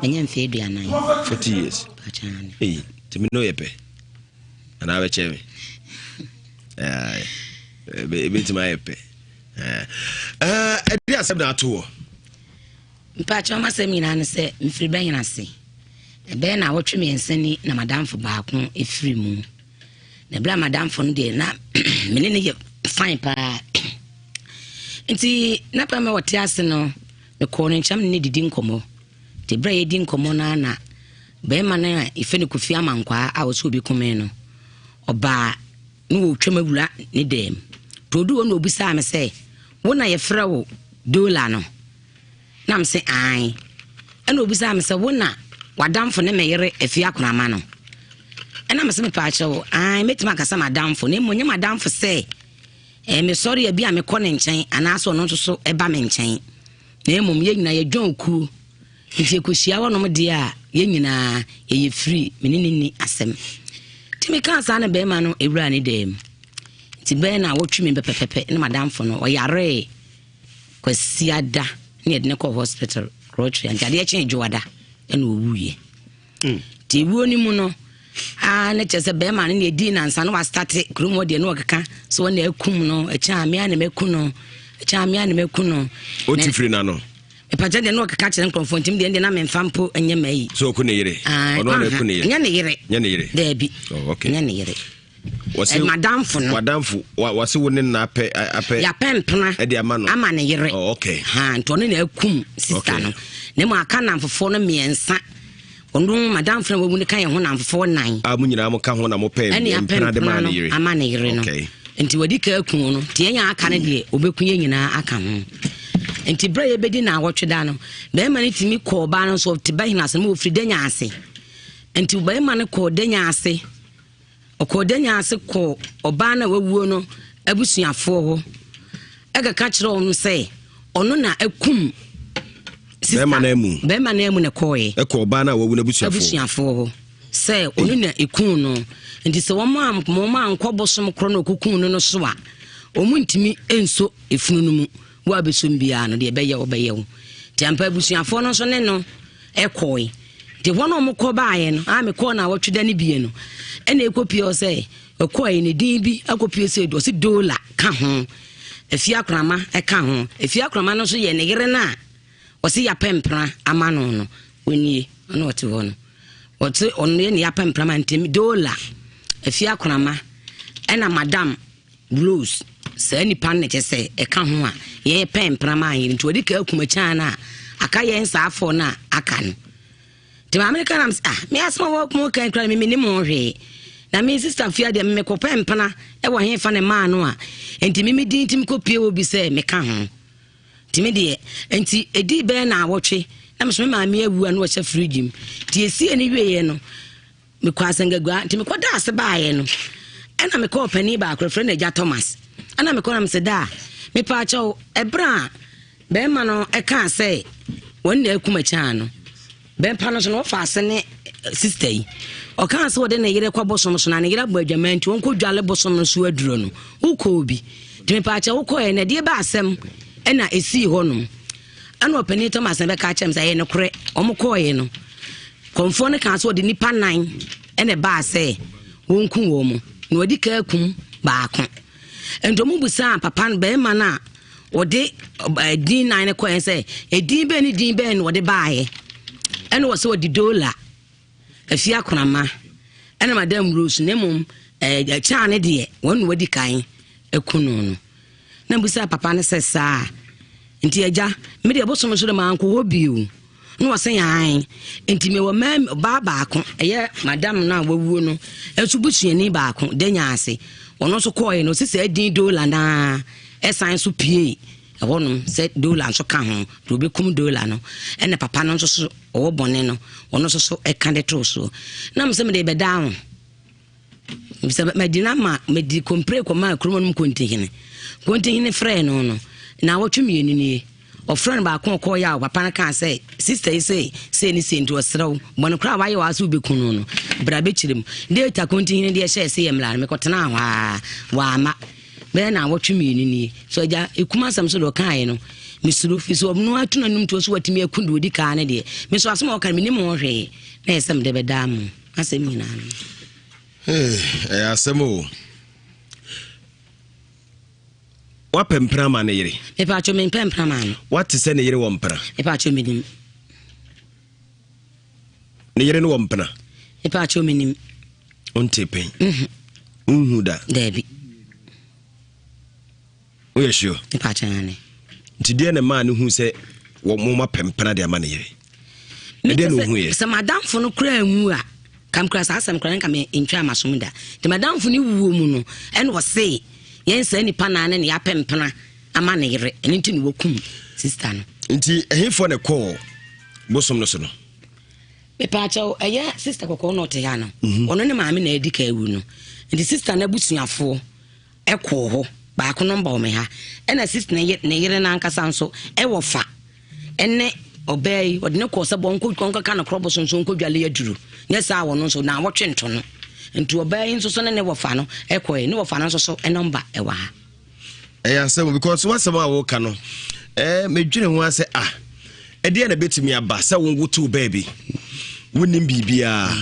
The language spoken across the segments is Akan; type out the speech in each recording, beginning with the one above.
Enye mfe aduanan 40 years. Hey, timi no yepe. Ana we cheme. Beti ma yepe. Edi asem na ato. Mpacho masem nyina ne se mfiri ben nyina se. Ebe na wotwe me nsani na madamfo baako efiri mu. Na bla madamfo no de na mene ne ye fine pa. Nti na pa me wote ase no me ko no ncham ne didi nkomo. Te bra ye di nkomo na be ma na ife ne kofi amankwa a wo so obi kome no. Oba no twamawura ne dem. Produ wo no obisa me se wo na ye frɛ wo dola no. Na me se ai. Ena obisa me se wo na wadamfo ne meyere afia konama no. Ena me se me pa acho ai metima kasa madamfo ne monye madamfo se me sorry e bia me kɔ ne nkyɛn anaso no so eba me nkyɛn. Na emom ye nyina ye dwan ku. Nti ekohia wo no me dia ye nyina ye free menini asem. Ti me kan sa na be ma no ewura ne dem. Ti be na wotwi me pepepepe na madamfo no oyare kwasiada ne de ne kɔ hospital Rotary and ade eche dwada na owuye. Ti wuo ni mu no na chese be ma ne di na nsa no wa start kromo de no okeka so na akum no echa amia na meku no echa amia na meku no o ti firi na no e pa je de no okeka kire nkrofo ntim de na memfa mpo enye mai so ku ne yire ono na ku ne yire nya ne yire da bi nya ne yire wase madamfo no wadamfo wase wo ne na apɛ ya pempena e de ama no ama ne yire okay ha nto ne na akum sister no ne mo aka na mfofo no miensa onu madam friend wo ne kan ye ho na mfofo nan mu nyina mo ka ho na mo pɛ mpena de ma ne yire ama ne yire no enti wadi ka akun no tie nya aka ne de obekun ye nyina aka ho enti bra ye bedi na awotwe da no be ma ne timi kɔ ba no so te ba hina asem wo firi danya ase enti be ma ne kɔ danya ase okodanya ase kɔ oba na wawuo no abusuafo ho ega ka kire on sɛ ono na akum be ma na emu ne koye e ko ba na wawu na abusuafo se onu na ekun no nti se wo ma ankɔ bosom kro na okukun no so a omu ntimi enso efunu no mu wo abesom bia no de bɛyɛ wo bɛyɛ wo ti ampa abusuafo no so ne no e koye de wono mo kɔ baaye no a me kɔ na wotweda ne bie no ena ekopie o se ekoye ne din bi akopie se do se dola ka ho afia krama e ka ho afia krama no so ye ne yere na wasi ya pempra amano no oni ono wote ho no wote ono ye ne ya pempra mantem dola afia krama ena madam blues se ni pan ne chese e ka ho a ye pempra ma yin nti odi ka akuma cha na aka ye nsa afo na aka no ti America nam me asma wo kuma kan kra me ni mo hwe na me sister fia de me ko pempra e wo he fa ne ma no a enti me din tim ko pie obi se me ka ho timi de enti edi be na awotwe na me so ma me awu anu ocha fridge ti esi eni wieye no me kwa sangagua ti me koda ase baaye no ena me ko pani ba akrofre na ja Thomas ana me ko na me se da me pa chaw ebra be ma no e ka se won na akuma cha no be pa no so no fa ase ne sister yi o kan se wode na yire kwa bosom so na ne yire bo adwamanti won ko dwale bosom so aduro no uko obi ti me pa chaw uko e na de ba asem ena esi honum ana opani Thomas na be ka chem say ne kore omkoye no konfo ne kan so de nipa 9 ene ba say wonku wo mu na odi ka kum baako endomu busa papa be ma na odi din 9 ne koye say edin be ni din be no odi baaye ene wo so odi dola afia konama ene madam Rose ne mum cha ne de won odi kan ekunu no na busa papa ne sesa nti aja me de bosom so de manko hobiu no wasen yan nti me wo ba ko eye madam na wawuo no esubusuani ba ko denya ase wono so koye no sese adin dola na esan so pie wono se dola so ka ho do bekum dola no ene papa no so o bone no wono so e kan de tro so na me se me de be down me se me di na ma me di compre ko ma kromo no kontihine frɛ no no na wotwemi ni o friend ba kon ko ya papa na kan say sister say ni say nto osrew bon kra wa ye wa so bekunu no bra be chirim data kontihine de share say emla me kotena wa ma be na wotwemi ni so ja ekuma sam so do kan no misuru fi so no atuna num to so watimi akundu odi ka ne de me so asem o kan me nim o hwe na esem de bedam asem nyina asem o wa pempra ma ne yire e pa cho me pempra ma no what is ne yire wo mpra e pa cho me nim ne yire no wo mpna e pa cho me nim onte pen unhuda debi o yesho e pa cho ne ntide ne ma ne hu se wo mo ma pempra de ama ne yire e de no hu ye se madam fo no kra hu a kam kra sa asem kra nka me ntwa masomda de madam fo ni wuo mu no en wo se yen se ni pana ne ya pempena ama ne yire eni nti ni wokum sister no nti ehefo ne call bosom no so no me pa cho eya sister kokko no te ya no ono ne maame na edika ewu no nti sister na busuafo ekwo ho ba ko no mba o me ha ena sister ne yire na nkasa nso e wo fa ene obey odne ko se bonko konka kana kroboso nso nko dwale aduru nya sa wo no nso na wo twento no nti obey nso so ne wo fa no ekoe ne wo fa no nso so enumber e wa ha asem because what some wo ka no medwene ho ase e de na betimi aba se wo ngutu baby wonim bibia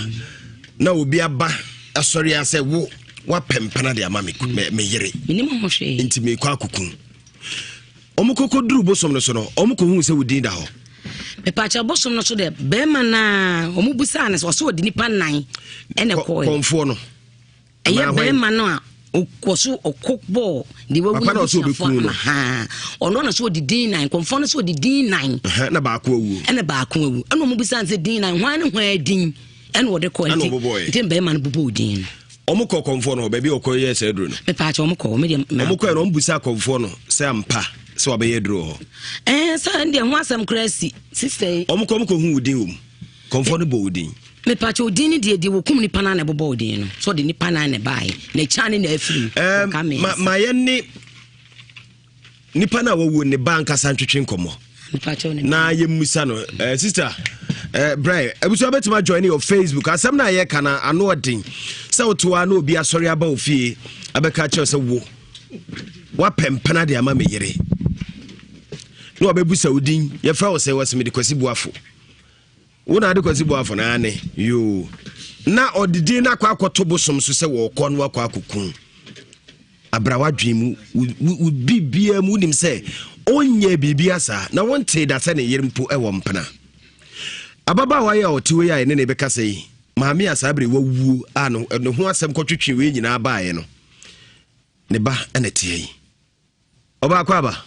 na obi aba asori ase wo wa pempana de ama me yere minim ho hwe nti me kwa akukun omukoko duru bosom no so no omuko hu se wodin da ho me pa cha bosom no so de be ma na omubusa na so wodi nipa nan ene ko konfo no eye be ma no a okoso okokbo de wawu na so be kun no ono na so wodi din nan konfo no so wodi din nan na ba ko awu ene ba ko awu ene omubusa se din nan hwan ne hwan din ene wode ko nti be ma no bubu din omuko konfo no ba bi okoye se duro no me pa cha omuko me de omuko no ombusa konfo no se ampa so abaye duro ho sa ndie ho asem krasi sister omuko hu udin wom konfo no bo udin me pa cha udin die wokum ni pana na bobo udin no so de ni pana na bai na chane na afiri ma ye ni pana wo ne banka santwetwe nkomo me pa cha na ye musa no sister Bray, ebuso betima join your Facebook asem na ye kana ano odin se otoa na obi asori aba ofie abeka che se wo wa pempana de ama me yere no obebusa odin ye fra wo se wasemi de kwasi buafo wo na de kwasi buafo na ane yo na odidi na kwa akoto bosom so se wo kɔ no akwa akokun abrawa dwimu u bibia mu nim se onye bibia sa na wonte da se ne yere mpo e wo mpana ababa wa ya otiwe ya ene ne beka sei maami asabre wawu ano ne ho asem kotwetwe we nyina baaye no ne ba ene tie yi oba akwa ba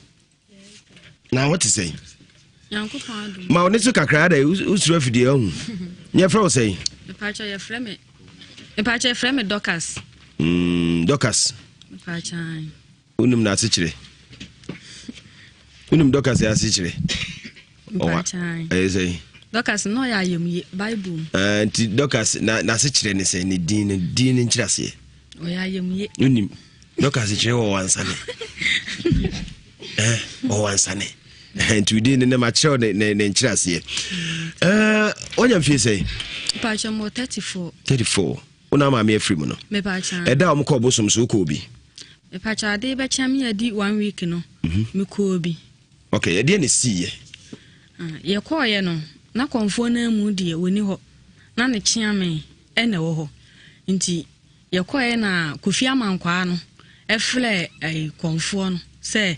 na what is say Yankopon adum ma oni so kakra da usuro afidie hu nye fra o sei me pacha ye frame Docas Docas me pacha unum na asichire unum Docas ya asichire me pacha say Docas no ya yem Bible anti Docas na asichire ne say ne din nchirase o ya yem unim Docas chire wo wansane o wansane anti din ne ma chire ne nchirase onya mfie say pacha mo 34 una ma me afri mu no me pacha eda o mko bosom so ko obi me pacha de be cham ya di 1 week no me ko obi okay ede ne siye ye ko ye no na konfo na mu die woni ho na ne chiame ene wo ho nti ye ko ye na kofi amankwa no efle konfo no se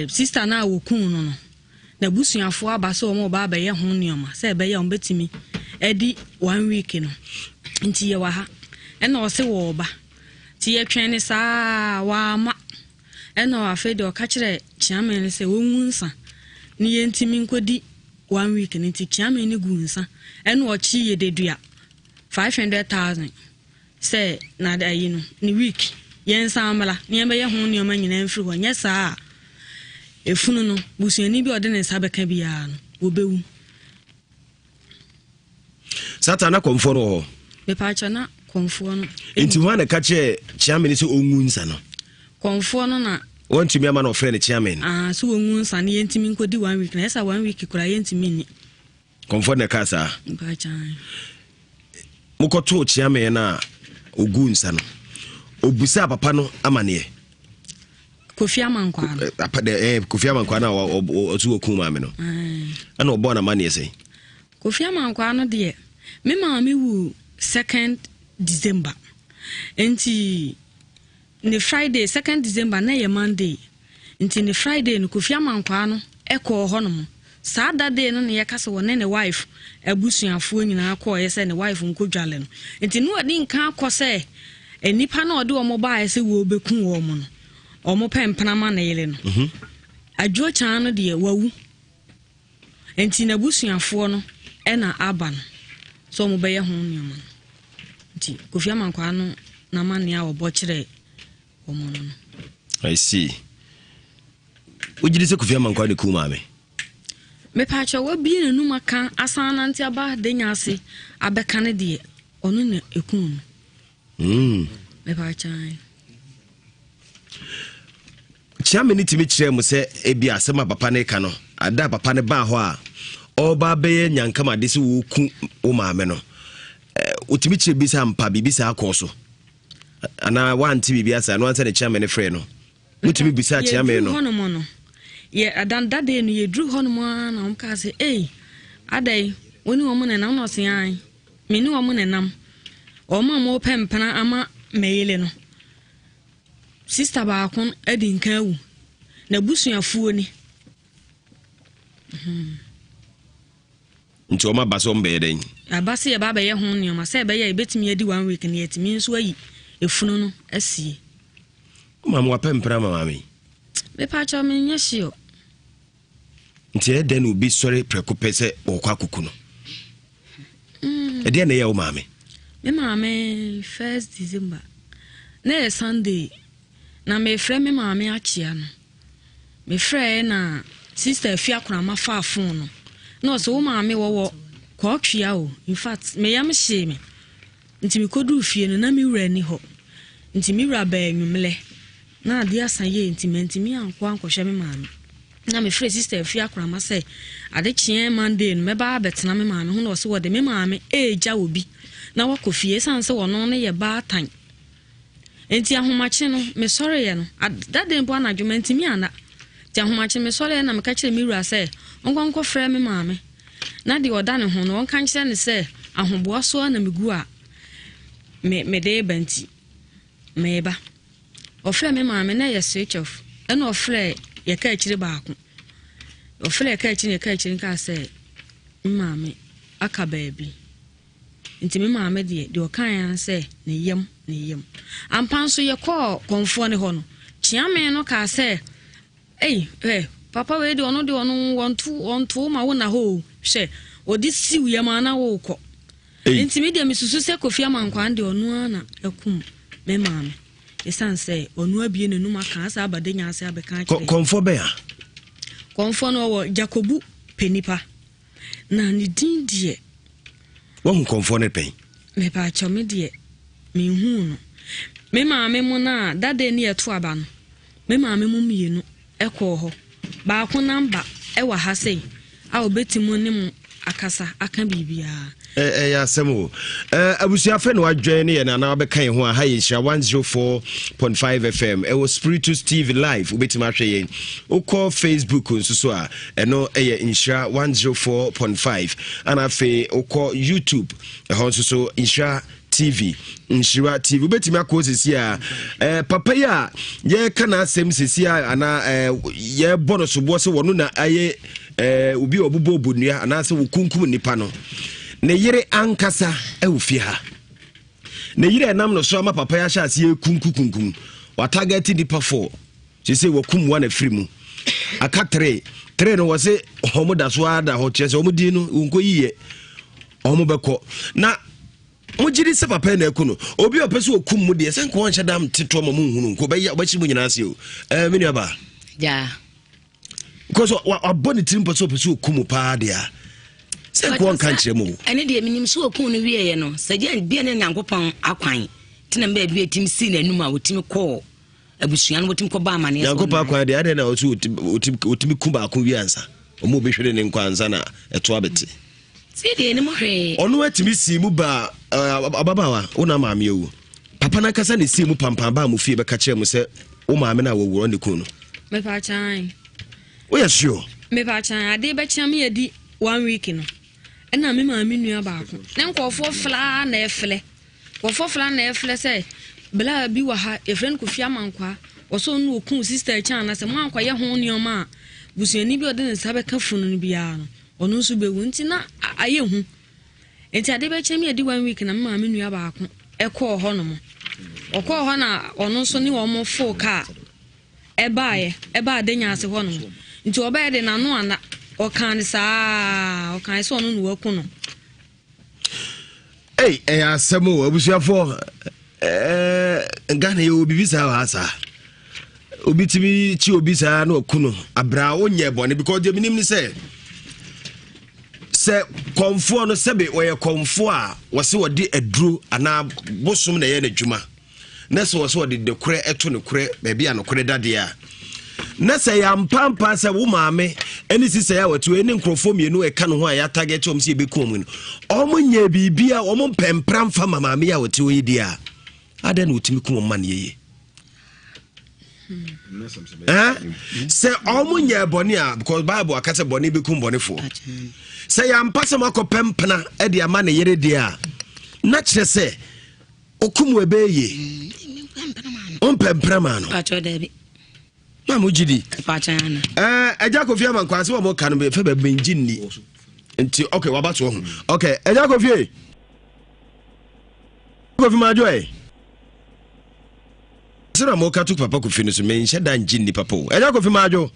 sister na wokun no na busuafo aba se o mo ba ye ho nioma se be ye on betimi edi 1 week no nti ye wa ha ena o se wo ba ti ye twen ne sa wa ma ena afa de o ka kire chiame ne se wonwu nsa ni ye ntimi nkodi 1 week nti chiame ne gu nsa ena o chi ye dedua 500,000 se na da yi no ni week ye nsa amala ni be ye ho nioma nyina mfiri ho nye sa efunu no busuani bi ode ne nsa beka bia no obewu satana konforo ho me pacha na konfo no enti ho na ka che chiame ne se onwu nsa no konfo no na wonti mi ama no friend chiame so onwu nsa ne yentimi nkodi 1 week na esa 1 week kura yentimi ni konfo na ka sa pacha mukoto chiame na ogu nsa no obusa papa no amane Kofi Amankwa no Kofi Amankwa na otu oku maame no ana obo na mane say Kofi Amankwa no de me maame wu 2nd December enti ne Friday 2nd December na ye Monday enti ne Friday no Kofi Amankwa no ekọ honom saa da day no ye kase won ne wife abusuafo nyina akọ ye se ne wife nkodwale no enti no odi nka akọ enipa na ode omo ba ese wo bekun wo mo no omo pempana ma na yele no adwo chan no de wawu enti na busuafo no na aba no so mo be ye ho nyama enti Kofi Amankwa no na ma ne a obo kire omo no I see ujiri se Kofi Amankwa de ku maame me pa cha wa bi na numa kan asana nti aba de nya ase abeka ne de onu na ekun me pa cha Chiame ni timi kire mu se ebi asema papa ne ka no ada papa ne ba ho a oba beye nyankama de se wo ku o maame no utimi kire bi sa mpa bibi sa akoso ana wanti bibi asa no ansa ne chiame ne frɛ no utimi bi sa chiame no ye adan dade no ye dru hono mo na om ka se adai woni wo mo ne nam no se an me ni wo mo ne nam o ma mo pempana ama meyele no sister ba akon adi nka wu na busuafuo ni nti o ma baso mbe den abase ye ba be ye ho ni o ma se be ye betimi adi 1 week na yetimi nso ayi efunu no asie ma mo pempana mama me pa cha me nyehio nti e den obi sori prekope se okwa kuku no e de na ye o maame me maame 1st December na Sunday na me frɛ me maame achia no me frɛ na sister afia kora ma fa phone no no so wo maame wo kwa twia o in fact me yam hye me nti me kodu fie no na me wura ni ho nti me wura ba enwumle na ade asan ye nti me ankwa ankɔhwɛ me maame na me frɛ sister afia kora ma sɛ ade kye Monday no me ba betena me maame ho na so wo de me maame eja obi na wakofie sanse wono ne ye ba tan enti ahomache no me sɔre ye no dade mpo na dwumenti mi ana ti ahomache me sɔre na me ka kire mi wura sɛ onkonko frɛ me maame na de oda ne ho no won kan kire ne sɛ ahoboa so na me gu a me de banti me ba ofrɛ me maame na ye switch off na ofrɛ ye ka kire baako ofrɛ ka kire ka sɛ maame aka baabi nti me maame de okan sɛ ne yam ampanso ye kɔ konfo ne ho no chiame no ka sɛ papa we de ono wonto ma wo na ho hwɛ odi siw yam ana wo kɔ nti me de mesusu sɛ Kofi Amankwa de ono ana akum me maame esan sɛ ono abie nenum aka asa abade nya ase abeka kire konfo be a konfo no wo Jacobu penipa na ne din de wo konfo ne pen me pa chome de me hu no me maame mu na dade ne yeto aba no me maame mu mienu ekɔ ho ba ko namba e wa ha sei a obetimu ne mu akasa aka bibia ya semo abusia fe no adwen ne ye na na bekan ho a ha ye 104.5 FM e was Spiritus TV live obetima hwe ye ukọ Facebook nso so a eno eye Nhyira 104.5 ana fe ukọ YouTube ho nso so Nhyira TV Nhyira TV obetima akosisi a papa ya ye kana asem sisi a ana ye bono so bo se wono na aye obi obubo obunua ana se wokunkum nipa no ne yire ankasa ewufie ha ne yire enam no so ama papa ya hya ase kunkunkum wa target nipa 4 se wakum wa na firimu aka 3 no wose homo da so ada ho chese homo di no unko yiye homo beko na mujiri se papa na eku no obi opese okum mu de se nko won hyadam teto ma mu hunu nko be ya obachi mu nyina ase o meni aba ja because aboni timpo so opese okum pa de a se ko kan kire mu ene de minim so okun no wiye no saje bia ne nyankopon akwan tina ba bia tim si na numa otimi ko abusua no otimi ko ba amane so nyankopon akwan de ade na otimi kumba akon wi ansa omo be hwede ne nkwanza na eto abeti si de ne mo hwe ono atimi si mu ba ababawa ona maame ewu papa na kasa ne si mu pampa ba mu fie be ka kire mu se wo maame na wo wuro ne kun no me pa chan we are sure me pa chan ade be chan me edi 1 week no na me maame nua baako na nkofo fla na efle kofo fla na efle say bla bi wa ha e friend ko fia mankwa woso no okun sister chan na se mo ankwa ye ho nioma busuani bi ode ne sabe ka funu no bia no ono nso bewu nti na aye hu enti ade be chan me edi 1 week na me maame nua baako ekọ ho no mo okọ ho na ono nso ni wo mo full car eba de nya ase ho no nti oba de na no ana okan saa okan so no no waku no asemo abusuafo ngane yo bibisa wa asa obi timi chi obi saa na oku no abra onye bone because de minim ni se konfo no sebe we konfo a wose wode aduro ana bosom na ye na dwuma na se wose wode de kure eto ne kure ba bia no kure dade a na se ya mpampa se wo maame eni sise ya watu eni nkrofo mienu e ka no ho a ya target om se beku om no omunya bibia om pempram fa maame ya watu oyi dia ada na utimi ku omma ne ye se omunya boni a because bible akase boni beku boni fo se ya mpase mako pempna e dia ma ne yere dia na kire se okumu ebeye pempram no acho debi Mamu jidi pachana eja kofie man kwase wo mo ka no be fe ba benjinni nti okay wa ba to ho okay eja kofie majo sira mo ka tu papa kofie no so me nche da njinni papa eja kofie majo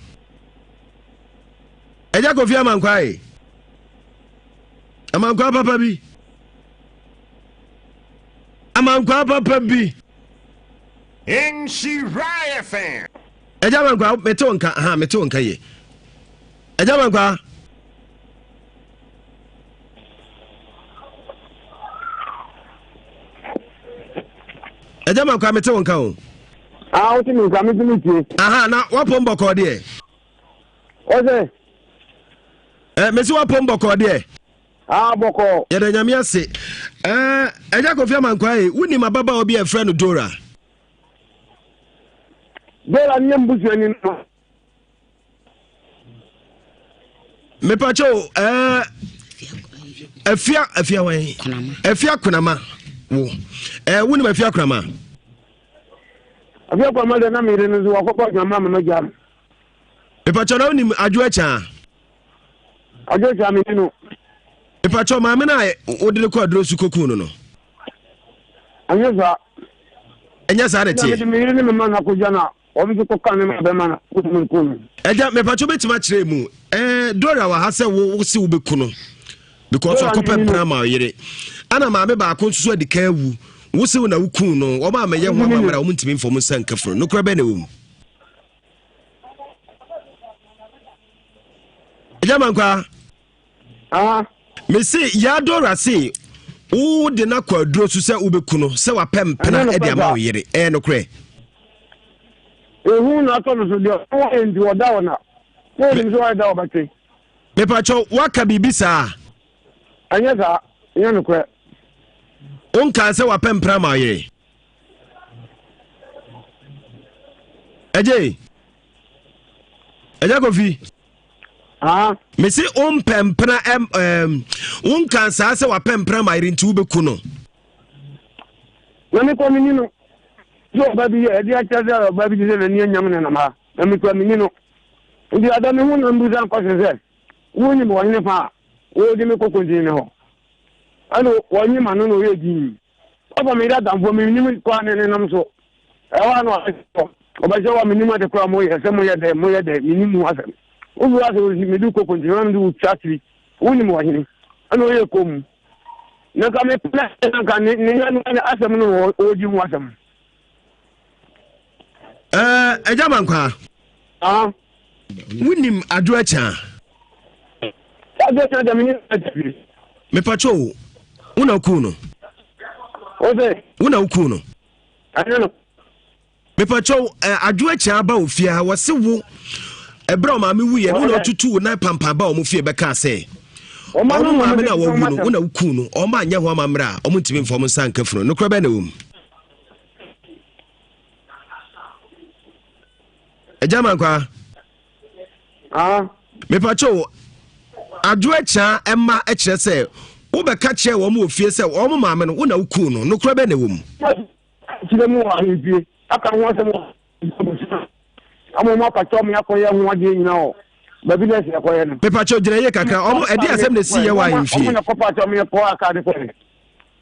eja kofie man kwae amankwa papa bi Nhyira Ewiase Ejabankwa metonka ye. Ejabankwa metonka o. Oti mi ka mi tumi Na wapombo ko de. Oze. Mesi wapombo ko de. Boko. Yede nyame ase. Ejakofia mankwa ye, wuni mababa obi e friend Dora. Dora nyembusu ani no. Me pacho afia wen. Afia kunama. Wo. Wuni afia kunama. Afia kunama de na mi re no wakoko nyama ma jam. Me pacho na wuni adwo acha. Adwo acha mi no. Me pacho ma me na odile ko adro su koku no. Anyeza. Enya de tie. Me re ni me na ko jana. Obi ko kan me be mana kutu kun. Eja me pacho betima kire mu. Dora wa ha se wo si wo beku no. Because akopem prama yere. Ana ma me ba ko nsusu adika awu. Wo si wo na wukun no. O ma meye ho amamra wo ntimi mfom nsanka fro. No kra be na wo mu. Eja mankwa. Me say ya Dora say wo de na kwaduro su se wo beku no. Se wa pem pena e de ama wo yere. No kra. Ehu na to no so de o endi oda ona. Wo ni so oda obate. Me pacho waka bibisa. Anyeza, no kra. Onka se wa pempra ma ye. Eje Kofi. Me si on pempra onka se wa pempra ma ye nti wo beku no. Na me ko mi no. So baby e dia chaza baby de na ni nyam na ma. Na me ko mi no. Ndi ada me hu na mbuza ko se. Wo ni mo ni fa. Wo di me ko ko din ho. Ano wo ni ma no no ye din. Oba me da damfo me ni mi kwa ne nam so. E wa no oba je wa me ni ma de kwa mo ye se mo ye de mi ni mu asem. Wo bu ase wo mi du ko ko din na du chatri. Wo ni mo hini. Ano ye ko mu. Na ka me plan na ka ni asem no o di mu asem. Eja mankwa. Wunim adwo acha. Adwo acha da mini ati. Me pacho. Una kuno. Oze. Una kuno. Ano. Me pacho adwo acha ba ofia wose wo. Ebra ma me wuye no tutu na pampa ba o mu fie beka se. O ma no ma me na wo wu no una kuno. O ma anya ho amamra o mu ntimi mfom sanka funu. No kra be na wo mu. Ejama kwa. Me pacho adwecha emma ekire se wo be ka che wo mu ofie se wo mu maame no wo na wuku no no kura be ne wo mu. Kire mu wa hie aka ho se mo. Amo ma pacho me akoye ho ade nyina o. Ba bi na se akoye no. Me pacho gire ye kakra omo edi asem na si ye wa ahemfie. Omo na ko pacho me ko aka de ko.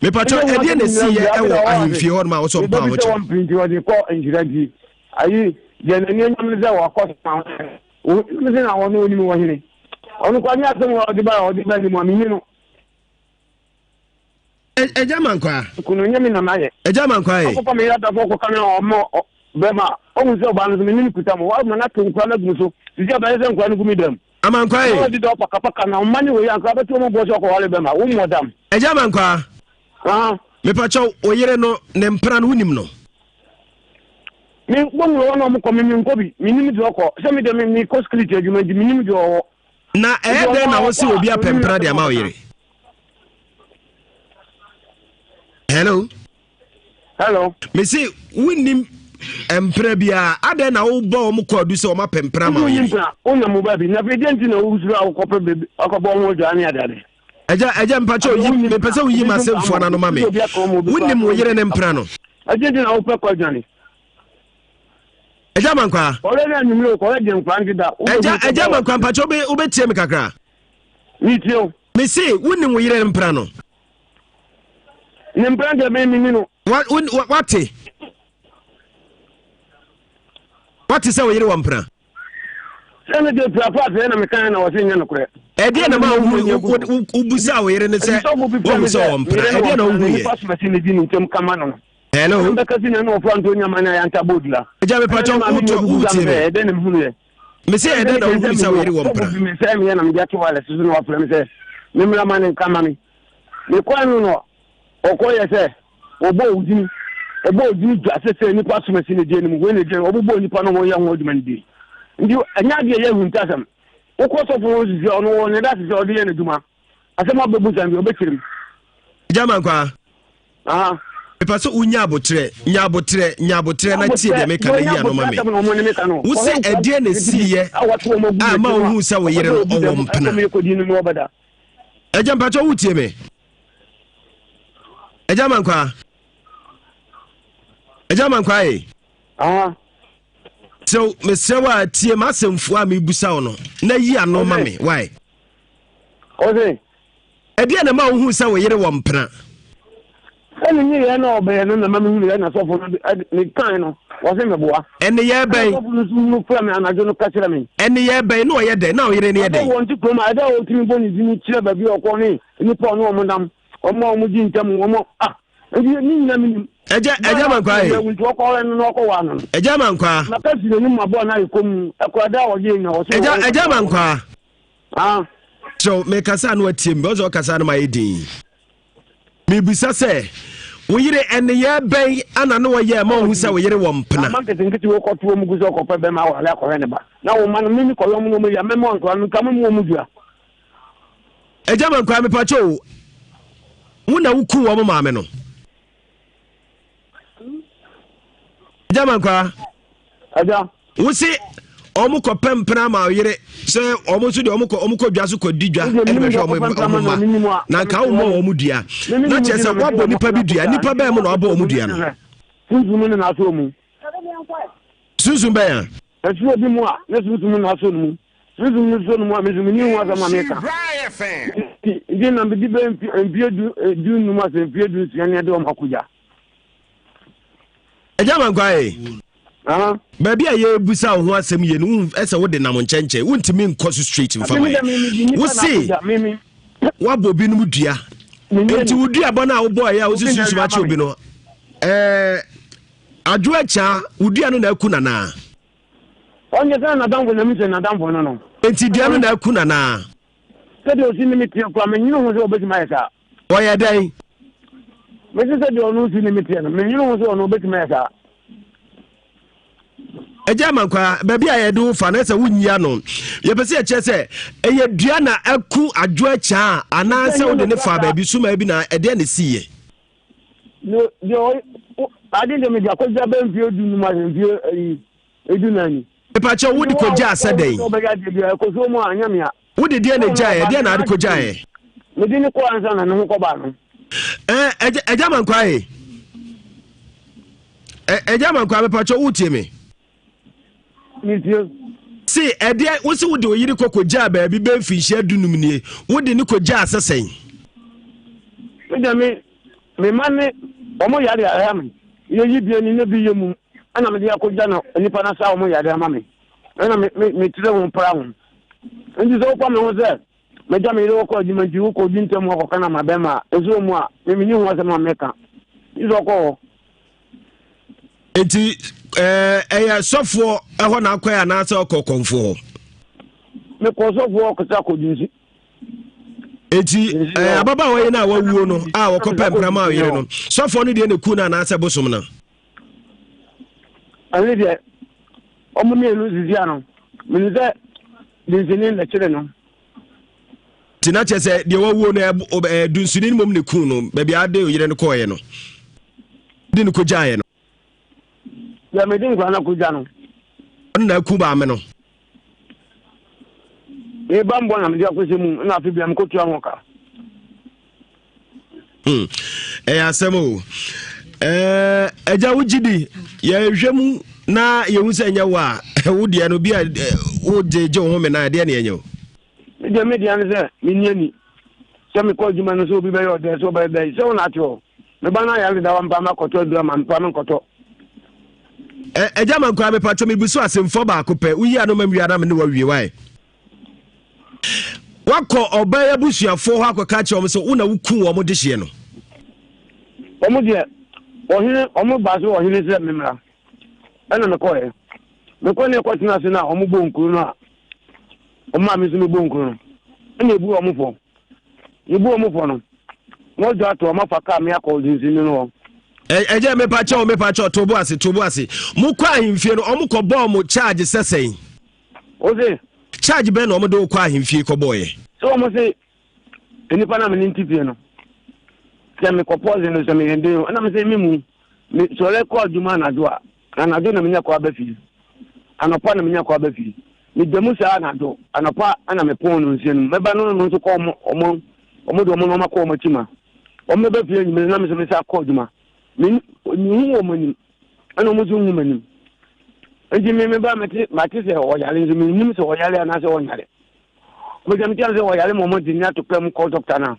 Me pacho edi na si ye e wo ahemfie ho ma wo so mpa wo che. Won print wo de ko Nhyira di. Ayi je na ni nyam ze wa ko sa. O mi se na won ni wo hire. Onu kwa ni asem wo de ba ni mo mi no. Ejama kwa. Kuno nyami na maye. Ejama kwa e. Ko me ya da ko kan o bema o mu se o ba no me ni kuta mo wa na to nkwa na gu so. Ti ba se nkwa no gu mi dam. Amankwa e. O di do paka na mani wo ya nkwa be to mo bo so ko wale bema wo mo dam. Ejama kwa. Me pacho oyere no ne mpra no hunim no. Mi gbonwo no mo ko mi nkobi mi ni mi do ko se mi de mi ko script adwuma di mi ni mi do na ede na wo se obi apempra de ama oyere. Hello. Me say winnim empra bia ade na wo bo o mo ko adu se o ma pempra ma oyere. Onya mo ba bi na president na wo usura wo ko pe be akobo ho jo ani adade. Eja mpacho yi me pese wo yi ma se mfo na no ma me. Winnim wo yere ne mpra no. Agent na wo pe ko jani. Eja mankwa. Ore na nyumiro ko je nkwa ngida. Eja mankwa mpacho be obetie me kakra. Ni tio. Me say winnim wo yere ne mpra no. Ne mpra de me mi no. What is our year one pra? Send the apart and I'm kind of saying no correct. Edia na ma ubusa we yere ne se wo so one pra. Edia na ubuye. Pass machine di ntem kamano. Hello. I'm because in no front on your man and tabodla. Eja me pacho uti me. Then him. Me say edia na ubusa we yere one pra. Me say me na me get wala so no afra me say. Me mra man kamani. Me kwanu no. Okoye say obo udini. Ebo odini asese ni pass machine di enim we ne di obo nipa no mo ya ho adwuma ndi. Ndi anya de ye huntasam. Ukoso for zi ono ne that is odi ne duma. Asema bebu zambi obekirim. Jama kwa. Epaso unya abotre na tie de meka na hia no mame. Wo se ade na siye. Ma hu sa wo yere no owo mpena. Eja mpacho wutie me. Eja mankwa e. So me sewa tie masemfu a me busa wo no. Na yi ano mame. Why? Ose. Ade na ma hu sa wo yere wo mpena. Eni ni ye na obe no na mama hu ye na so fo ni kan no wo se meboa eni ye ben so fo no fra me anajo no ka kire me eni ye ben no ye de na o yere ni ye de won ti kro ma ada o timi boni dini kire ba bi okwo ni ni po no mo ndam omo ji ntam omo ni na mi eja mankwa e won ti okwo ren no okwo wa no eja mankwa na ka si ni mabo na ikom akwa da o je nya o so eja mankwa so me kasa no atiem be o kasa no ma yedin me bisa se wo yire ene ye ben ana no ye ma hu se wo yire wo mpena market ngiti wo ko tuo mugu so ko pe be ma wa la ko ne ba na wo man mi ko yo mu no me ya me mo nko anu kam mu mu dua eja man kwa me pacho wo na wuku wo ma me no eja man kwa aja wo se omu ko pempena ma yire se omu so de omu ko dwa so ko didwa ene me hwe omu na ka wo mo omu dua na che se wabo nipa bi dua nipa ba mu na wabo omu dua no sunsun na so mu sunsun ba ya esu obi mu a na sunsun na so mu sunsun so mu a me zumi ni hu azama me ka ndi na bi be empie du nu ma se empie du sian ya de o makuja eja man kwa e baby a ye busa ho asem ye no ese wo de nam nchenche wontimi nkoso street mfama wo se wabo bi no dua enti wo dua bona wo boy ya wo susu ba che obi no adwo acha wo dua no na akuna na onye sana na dango na mi se na dango no enti dua no na akuna na se de o si limit kwa me nyino ho se obeti ma yesa o ye dai me se de o no si limit na me nyino ho se o no obeti ma yesa eja mankwa baby a ye do fa na se wunyia no ye pese ye che se eye dua na aku adwo acha ana se wo de ne fa baby suma bi na ede na siye no adi de me ja ko ja be mfie du ma mfie edu nani Epacho wodi ko ja sadai. Wodi dia na jae, dia na ade ko jae. Medi ni ko ansa na no ko ba no. Eja man kwae. Eja man kwae Epacho wutie me. Nitio. Si edia wo si wodi oyiri ko ja ba bi be mfinhia dunum nie. Wodi ni ko ja asesen. Me mane omo yare ya me. Ye yibie ni ne bi yemu. Ana me dia ko ja na nipa na sa omo yare ma me. Ana me tire won pra won. Ndi so kwa me ho se. Me ja me ro ko jima ji ko bi ntem ko kana ma be ma. Ezo mu a me ni ho se ma meka. Izo ko. Enti eya sofo eho na akwaya na asa okokonfo. Me ko sofo ko ta ko jinsi. Eti ababa wo na wawuo no a wokopem prama wo yire no sofo no de na ku na na asa bosom na. Ani de omo me lu zizia no. Me ze dinzini na kire no. Tina chese de wawuo no dunsuni mom ne ku no ba bia de yire no ko ye no. Di no ko jaye no. Ya me din kwa na ku ja no. Na ku ba me no. E bambo na me dia ko se mu na afi bia me ko tua hoka. Asemo. Eja wujidi ye hwemu na ye hu se nya wa wudi no bia wode je ho me na de na yenyo. Je me dia ne se me niani. Se me ko juma no so bi be yo de so be be se wona atio. Me ba na ya le da wa mpa ma koto do ma mpa me koto. Eja man kwa be patro me busu asemfo ba akopɛ uyi anoma wiara me ne wa wie wai. Wako obaya busuafo ho akoka che omo so una wuku wo mo de hye no. Omo de ohine omo ba so ohine se memra. Ana me ko e. Me ko ne ko tina se na omo bonkuru no a. Omo ma me so me bonkuru no. Ana ebu omo fo. Ebu omo fo no. Mo jo ato omo fa ka me akọ zinzin no. Eje me pa cho tobo ase. Mu kwa ahimfie no omo ko bo mo charge sesen. Oze charge be no omo do kwa ahimfie ko boye. So omo se enipa na me ntipie no. Se me ko pause no se me ende no. Ana me se mimu me so le ko aduma na do a. Na do na me nya ko abafi. Anopa na me nya ko abafi. Me demu sa na do. Anopa ana me pon no nsie no. Me ba no so ko omo do omo no ma ko omo tima. Omo be fie ni me na me se me sa ko aduma. Ni hu omo ni. Ana omo so hu manim. Eji me ba mati se o yale nzi me nim se o yale ana se o nyale. Mo jam ti se o yale mo di na to pem ko doctor na.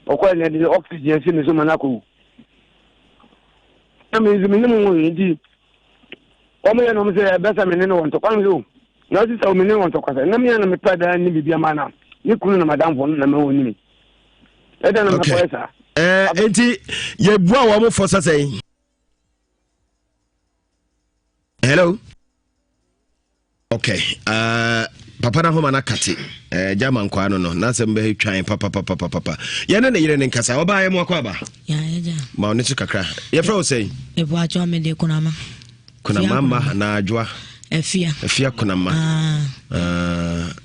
O ko le di oxygen si me so manako. Am nzi me nim mo yi. O mo ya no me se be sa me ne no wonto kwan lo. Na si sa o me ne wonto kwasa. Na me ya na me pada ni bibia mana. Ni kunu na madam fo na me woni mi. E da na me ko esa. Enti ye bua wo mo fo sasai. Hello. Okay. Papa na homa na kate. German kwa no na se mbe twan papa. Ye ne yire ne nkasa. Oba ye mo akwa ba. Ya ja. Ma oni su kakra. Ye fra o sei. E bo acho me de kunama. Kunama na adwa. Efia kunama.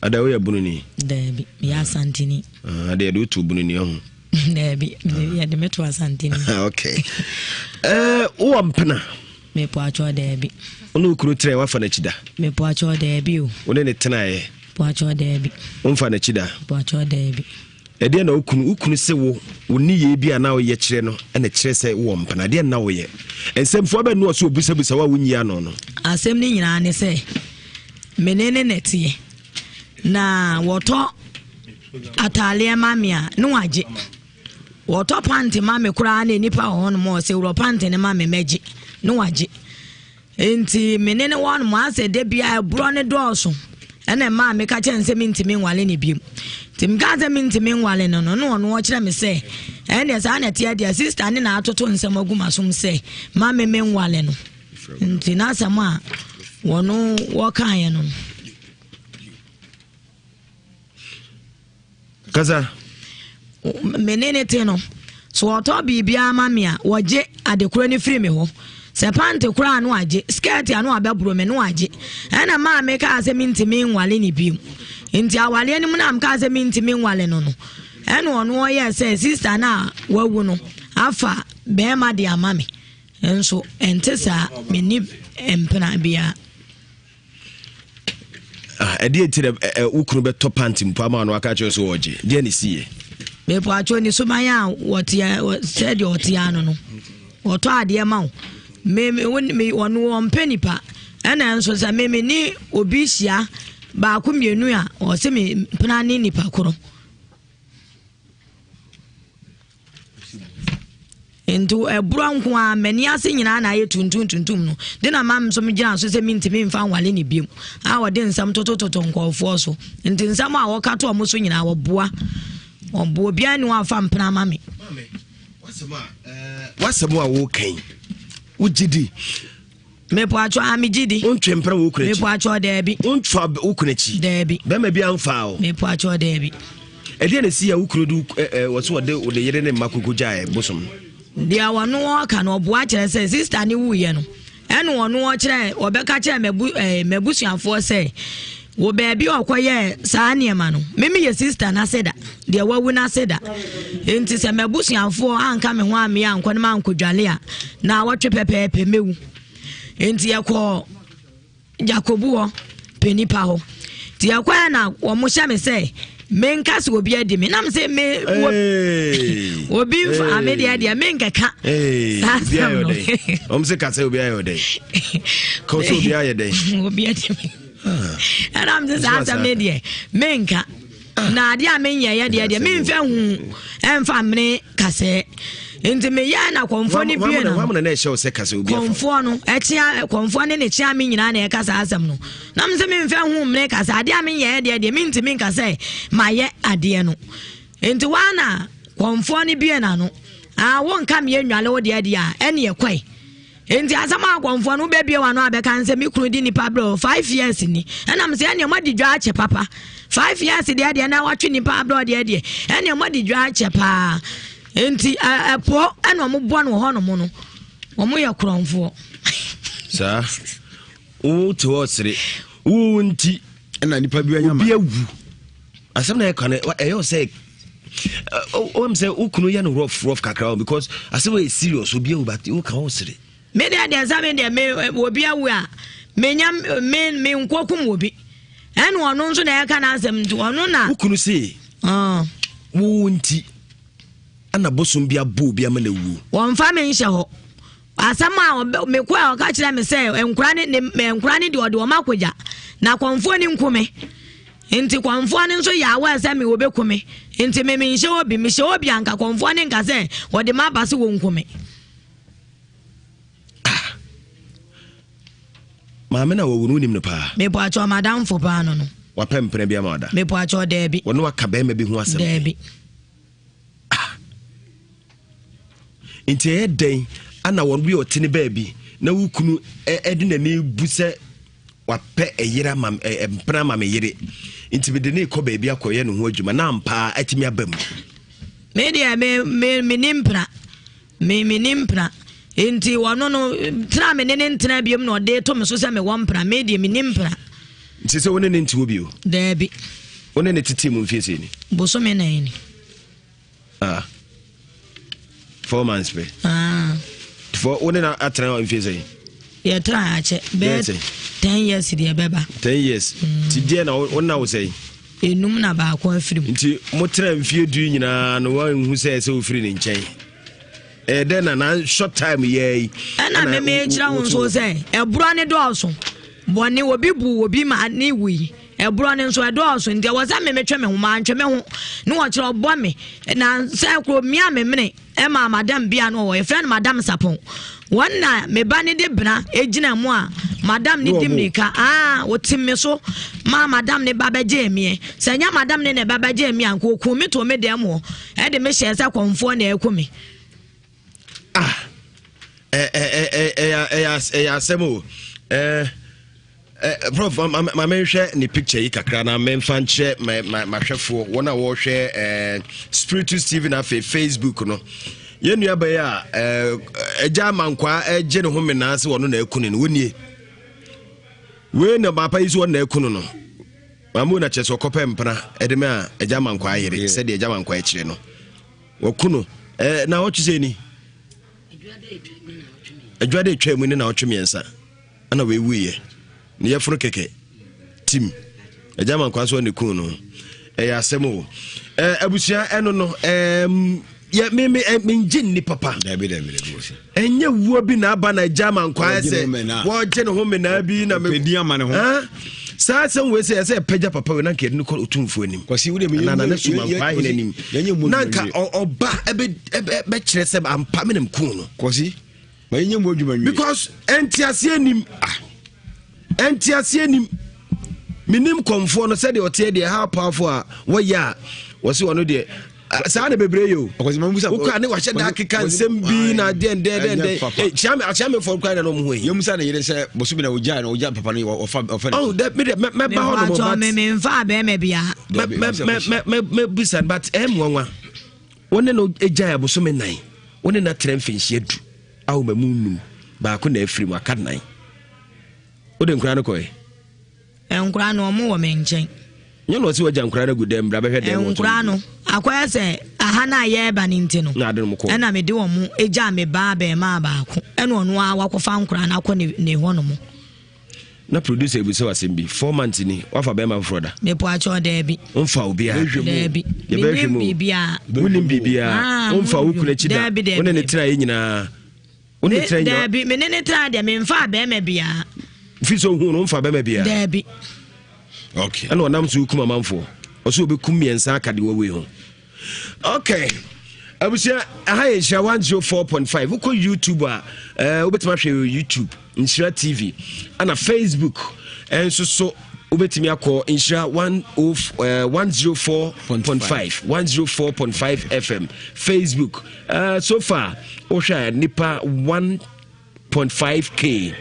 Ada wo ye bunu ni. Debi ya santini. Ada ye do tu bunu ni ho. Debi ya de meto asantini. Okay. Wo mpena. Me po acho debi. Onu kuru tre wa fa na chida. Me po acho debi o. One ne tena ye. Po acho debi. Umfa na chida. Po acho debi. De na ukunu se wo oni ye bia na wo ye kire no na kire se wo mpana de na wo ye. Ensemfo ba nu so obusabusa wa wonyi ano no. Asem ni nyina ne se menene netie. Na woto atale mamia no age. Woto panty mame kura na nipa ho no mo se woro panty ne mame meji no age. Enti menene won mo ase de bia bro ne dooso ene ma me ka chen se mintimi nwale ne biem tim ga se mintimi nwale no no kire me se ene sa na tie dia sister ne na atoto nsem agumasum se ma me nwale no enti na sama wono wo kan ye no kaza menene te no so oto bibia mamia woje adekura ni free me ho se pante kura no age skirt anu ababuro me no age ena ma me ka se mintimi nwale ni biem enti awale ni mu na am ka se mintimi nwale no no ena ono ye se sister na wawu no afa be ma de amame enso ente sa meni empena bia ɛdeɛ tire wokunu bɛtɔ panty mpo ama no aka kyerɛ so wɔgye deɛ ne sie me po acho ni so man ya wɔte said wɔte ano no wɔtɔ adeɛ ma wo me wɔno mpanipa ɛna nso sɛ me ni obi hia ba ko mienu a ɔse me pena ne nipa koro ento ebura nko a mani ase nyina na aye tuntum no de na mam so megyina so se mintimi mfa nwale ne biem a wode nsam totototo nkɔfo so enti nsam a wɔka to ɔmo so nyina wɔboa ɔbo bia ne wafa mpena ma me wasɛm a wo kan wogidi me po acho amigidi ontwe mpra wo kunachi me po acho debi ontwa wo kunachi debi be ma bia mfa o me po acho debi ɛdeɛ na si ya wo kurodu wɔso wɔde yere ne makoko gyae bosom dia wano aka no oboa kyerɛ sɛ sister ne wuye no ɛno wɔno kyerɛ obɛka kyerɛ mabusuafo sɛ wo baabi ɔkɔyɛ saa nneɛma no meme yɛ sister na seda deɛ wawu na seda enti sɛ mabusuafo anka me ho ame ankɔ no mankodwale a na wɔtwe pɛpɛɛpɛ mewu enti yakɔ Jacobu hɔ penipa hɔ ti yakɔ na wɔmo hyɛ me sɛ menka se obi adi me nam se me obi ame dia menka ka se ka se obi ayode ko so obi ayode obi adi me and I'm just asking me dia menka na dia menye ye dia menfa hu emfa mne kase enti me ya na konfo ni bie na wamna na ehye se kase obi konfo no echia konfo ne chia me nyina na e kasa asem no na me se me mfa hu mne kasa ade a menye dia me ntimi kasa maye ade no enti wana konfo ni bie na no a wonka me anwale wo dia dia ene ye kwai enti asama konfo no be bie wa no abeka nse me kunu di ni pablo 5 years ni na me se ene mo di dwa ache papa 5 years dia na watwe ni pablo dia ene mo di dwa ache pa enti epo eno mo bo no ho no mo no mo ye kronfo sa o to osire o nti na nipa bi anyama bi awu asem na ekane eyo say o am say ukunu ye no rough kakra because asem we serious obi awu but o ka osire me dey examine dey me obi awu a menya me nkokum obi eno ono nso na eka na asem nti ono na ukunu say wo nti ana bosom bia bo bia ma na wu won fa me nhye ho asama me kwa o ka kire me say enkura ne de ode o makoja na konfo ni nkume enti konfo ni nso ya wa say me obekume enti me nhye obi me hye obi anka konfo ni nka say ode ma base wo nkume ma me na wo wunu nim no pa me po acho madam fo pa no wa pempene bia ma oda me po acho debi wono aka ba ma bi hu asem debi nti den ana won bi otene baabi na wukunu edi na ne bu se wapɛ eyira mam empena mam yire nti bi de ne kɔ baabi akɔye no ho adwuma na ampa atimi abam me dia me nimpra me nimpra enti wono no tra me ne ntena biem na ode to me so se me wompra me dia me nimpra nti se wone ne nti obi o debi wone ne titi mu mfie se ni boso me na ni 4 months pe for wone na atra mfie se ye tra ache be 10 years dia beba 10 years ti dia na wona wo sei enum na ba ko afiri nti mo tra mfie du nyina no wan hu se ofiri ne nkyɛn then na short time ye ana me kira won so say eburo ne dɔɔso bɔne obi bu obi ma ne wi eburo ne nso dɔɔso ntia wo sa me metwe me ho ma ntwe me ho ne wo kira bɔ me na say kro mia me mene e ma madam bia no wo e friend madam sapon wonna me ba ne de bra ejina mu a madam ne dimika wo timme so ma madam ne baba jemie sanya madam ne baba jemie anko ku me to me dem ho e de me hye sa konfo na ekumi asemo prof ma menhwe ni picture yi kakra na menfa nche ma hwefo wona wo hwe spiritus tv na Facebook no yenua ba ya eja mankwa eje ne ho menase wono na ekunu no wonie we na papa yi so na ekunu no mamu na cheso kope mpana edeme a eja mankwa ayere se de eja mankwa ekire no wokuno na wo twise ni adwade twam ni na wo twemiensa ana we wuye ne yefuro keke tim German kwaso ne kun no asɛm o abusua ɛno no ya me ngin ni papa enye wuo bi na aba na German kwa se wo je ne ho me na bi na me pedi ama ne ho saa sɛm we se pagya papa we na nke ne ko otumfo anim kwasi wo de me na suma kwa hin anim na nka oba be kyerɛ sɛ ampa me nem kun no kwasi ma yenye mu adwuma nwi because entiase anim minim komfo no sɛ de ote de how powerful a wo ya wo se wono de saa na bebre yo uka ne wahye da keka nsem bi na den chiame for kwa na no ho yi yemusa na yire sɛ bosu bi na oja papa no ofa oh that me ba ho no but me mfa ba me bia me bisan but nwanwa wone no eja bosu me nan wone na tremfinhie du awo mamunum ba ko na afiri mu aka nan ode nkura no koy nkura no mo wo me nchen nyo si waja nkura na gudem bra behwe dem nkura no akwaya se aha na ye ba ni nti no na de mo ko na me de wo mu eja me ba ba ma ba ko eno ono a wakofa nkura na akọ ne ho no mo na producer bi se wasem bi 4 months ni wafa be ma froda me po acho da bi onfa obi a da bi ye be hwemu bibia wonim bibia onfa wukuna chida wona ne tira ye nyina wona tira da bi me ne tira de me mfa ba ma bia fi so hu no mfa ba ma bia da bi okay and wanam so kuma manfo oso obekum miensa akade wawe ho okay abusia aha ye 104.5 uko YouTube obetima hwe YouTube Nhyira TV ana Facebook enso obetimi akọ Nhyira 104.5 FM Facebook so far osha nipa 1.5k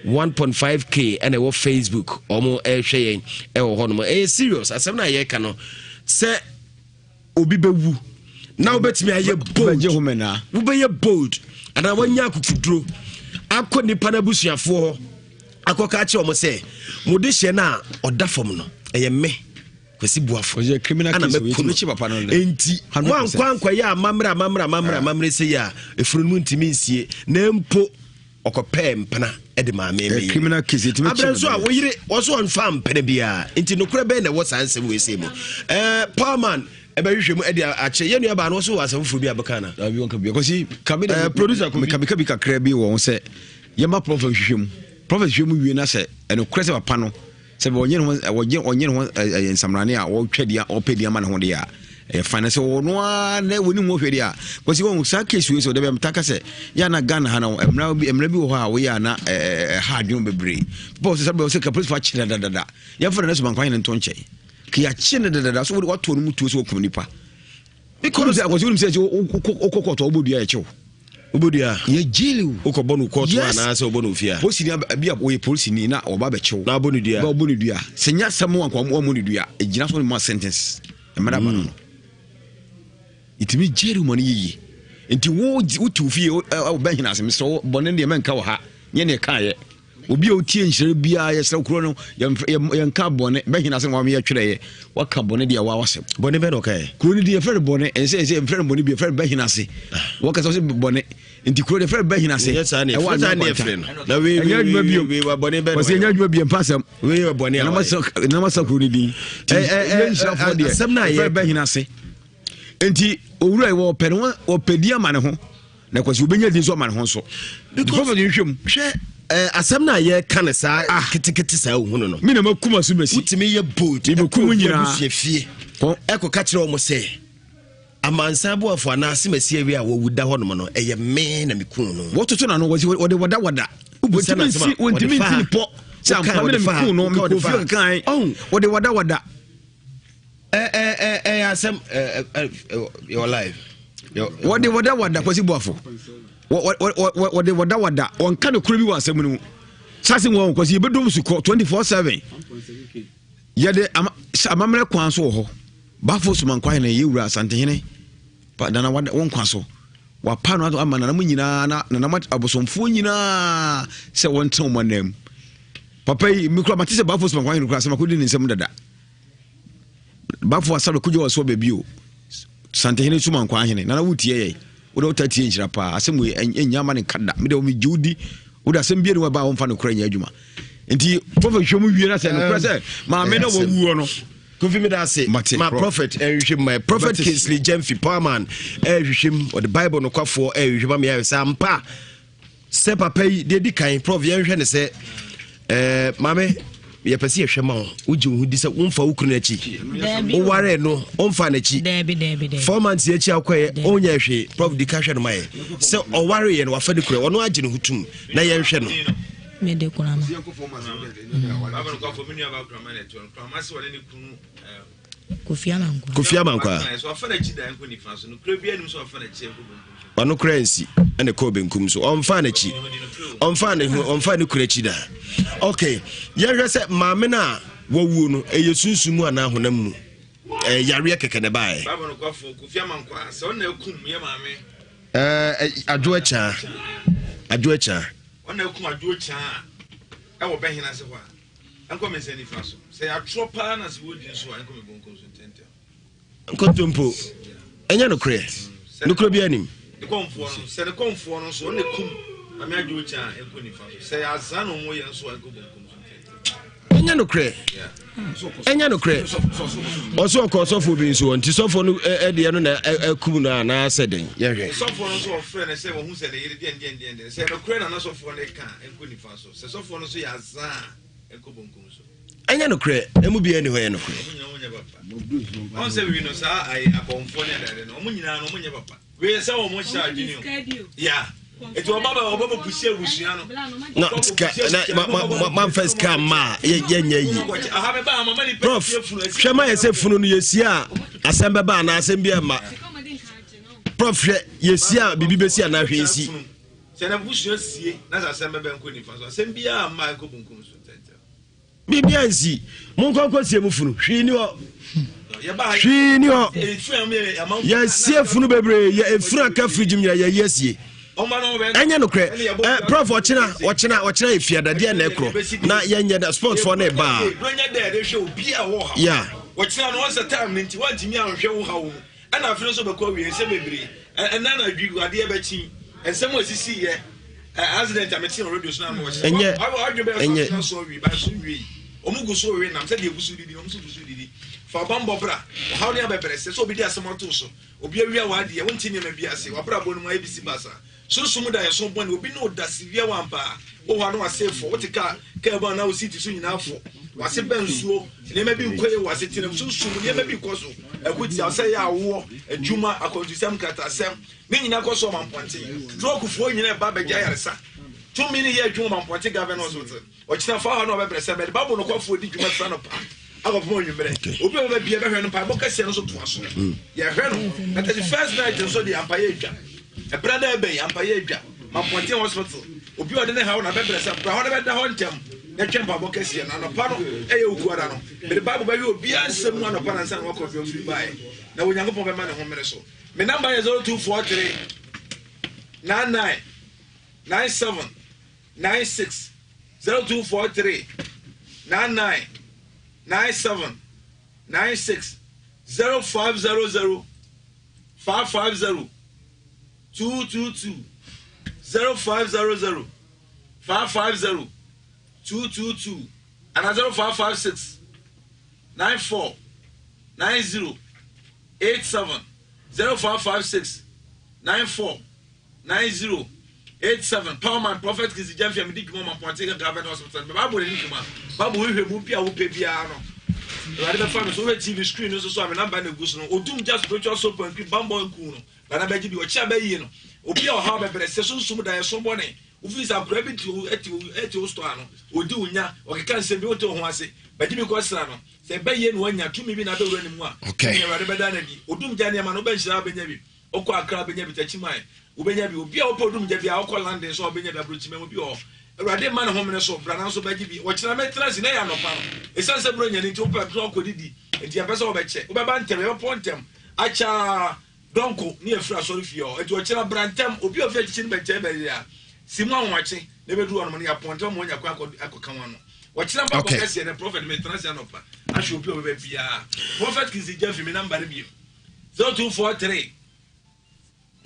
1.5k and our Facebook omo ehwe yen ewo ho no serious asem na ye ka no se obi bewu na obetimi aye bold wo be ye bold ana wanya akukuduro akọ nipa na busuafo ho akoka che omo se mode hye na oda fam no eye me kwesi buafo ye criminal case we ti papa no enti wankwa ya mamra se ya efunu ntimi nsie na mpo okopɛ mpana de maame me criminal case it me abranso a wo yire wo so onfa mpana bia enti nokura bɛ na wo sansem we se mu Paulman ebehwehwe mu de ache ye nua ba no so wasafo bi abakana abi wonka bi because kabe producer ko bi kakra bi wo se ye ma prophet hwehwe mu wie na se enokura se papa no se be onye no nsamrane a wo twade a opedi ama ne ho de a finance no na woni mo hwede a because won sa case we so de be mtaka se ya na Ghana ha na emra bi wo ha we ya na ha adwon bebre because se be se ka police fa chira dada ya fa na so bankwan ne ntonche ki ya chine dada so what to no mutu so kom nipa because I was you say okokoto obodua ya chew obodua ye jelu okobonu court na se obonu fia police ni bia we police ni na oba be chew na obonudua se nya samo anko obonudua ejina so ma sentence emra ba no itimi jeru mani yi enti wo utu fie o ba hina asem so bone de menka wo ha nye ne ka ye obi o tie nhyire bia ye sra kuro no ye nka bone ba hina asem wa me ye twere ye waka bone de wa wasem bone be no kai kuro ni de fere bone ense fere bone bi fere ba hina ase waka so bone enti kuro de fere ba hina ase e wa na fere na we wa bone be no was enya djuma bi empasem we wa bone na masa kuro ni di asem na ye ba hina ase enti owura wo pene wo pedi ama ne ho na kwasi obenya di so ama ne ho so because of hwem hwe asem na ye kan sa kitikiti sa ohunu no me na makuma so masi utimi ye bold e bekum nyina fie eko ka kire o mo se amansa bo afo na asemasi awi a wo wuda ho no no eye me na mekun no wototo na no wasi wode wada wotimi nti po sa ampa me na mekun no me ko fie kan wode wada asem your life what the wada kwasi buafo what the wada on kan kuro bi wa asem no sase won kwasi e bedom su 24/7 ya de amamre kwan so ho bafo su man kwan na yewura asante hene pa dana wada won kwan so wa pa no ama na nyina na abosomfo nyina se won ten mo nam papa yi mikro matise bafo su man kwan no kura asem ko di nsem dada bafo asalo kujo waso bebio sante hene suma nkwa hene na wutie ye wodo tatie nhyira pa asem we enya ma ne kada me de o me judi wodo asem bie ne wa ba wo mfa no kura nya adwuma nti prophet hwemu wie na sɛ no press maame na wawuo no Kofi me da say my prophet ehwehwem my prophet Kingsley Jemfi Powerman ehwehwem or the Bible no kwafo ehwehwem me say ampa se papa yi de di kan prof ye hwehwe ne se mame ye pese ehwehwe ma uji hu di se wonfa wukru na chi o ware no onfa na chi 4 months ye chi akoye onya hwe prof di ka hwe no mai se o ware ye no wafa de kure ono age ne hutum na ye hwe no me de kuna Kofi Amankwa wano krensi ene ko benkum so onfa na chi onfa ne kurachi da okay ye hwe se maame na wawu no eyesunsumu ana honam mu yare keke ne bae baba no kwafo Kofi Amankwa se on na ekum ye maame adwoacha ona ekum adwoacha wo behina se kwa anko me seni faso se atropa na se wodi so anko me bonko so tente nkontompo enya no kre bi anim de konfo no se de konfo no so na ekum ame adwoacha enko ni faso se azano mo ye so anko bonko so tente enya no kre oso ko sofo bi nso nti sofo no de no na akum na na seden ye hwe sofo no so ofre na se wo hu se le yire den se no kre na sofo no ka enko ni faso se sofo no so ya za enko bonko so enya no kre emu bi ani hoye no kre on se wi no sa ai akonfo ne dade no mo nyina no mo nye papa we se wo mo sha adwini ya eto obaba pusie busua no no man first come ma ye nya yi prof hwema yese funu no yesia asembe ba na asembe ma prof yesia bibi besia na hwesi se na busua sie na asembe ba nko ni fa so asembe a ma nko bunkum so tete bibi ansi mon konko sie mu funu hwi ni o yesia funu bebre ye efunu aka fridge mya ye yesie anya no kre prof ochina efiada de na ekro na yenya da sport for na ba donya de hwe obi a wo ha ya ochina no once time nti wantimi anhwe wo ha wo ana afiro so bekọ wie se bebre na na dwi ade e bachi ensem osisi ye accident ameti on radio so na mo enye so wi ba so wi omugu so wi nam se de egusu didi omusu gusu didi fa bambo bra how ne abebere se so obi de asemoto so obi awia wa de wontini ma biase wa bra bonu ma ebisi basa sumu da yeso boni obi no da sivia wampa o wa no asefo wotika ka ba na o city so nyina afo wase bensuo ne ma bi nkoye wase tinam sumu ne ma bi koso akuti ase ya wo adwuma akondusam katasem ne nyina koso mamponte drokufo nyina ba begya yaresa 2 minutes ye adwuma mamponte governor so o kina fa ha no be brese be babo no kwafo di dwuma sa no pa agofo nyumere obi be bia be hwe no pa bokase no so to aso ye hwe no that is the first night so the empire edwa a brother be ampaye edwa mamponte hospital obi ode ne ha na bebre sa bra ho ne be da ho ntem na twempa bokase na no pa no eye okuara no be bible ba wi obi ansem no no pa na san work of your free buy na wonyankopon be ma ne ho mere so me number is 0243 99 97 96 0243 99 97 96 0500 550 222 0500 550 222 and 0556 94 90 87 0556 94 90 87 Powerman Prophet Kingsley Jemfi am dik mama ponte government hospital me babo ni kuma babo we hwemu bia wo pe bia no rade be fam so we TV screen no so am number na guso no odum just spiritual soap and cream bambo nku no na beji bi o chia ba yi no obi o ha be bere se so sum da ye so bone ofi sa bra bi eti o store no odi unya o keka nsem bi o to ho ase beji bi ko sra no se be ye no anya tumi bi na be wura ni mu a okay rade be da na bi odum jani ma no be nhira benya bi okọ akra benya bi tachimai ubenya bi obi a opodum je bi a okọ landing so obenya bi abrochime obi o awurade ma ne homene so bra na so baji bi o kira metrasi na ya no pa no esanse bro nya ni nti opa kro kodidi enti apesa obeche obeba ntem e pontem acha donko ni efra sorry fio enti o kira brantem obi o fi achichi ni beche be ya simu anwache na be du ono ya pontem mo nya kwa akoka wano o kira pa kokese ne prophet metrasi no pa asho obi o be bia prophet Kingsley Jemfi me number bi 0243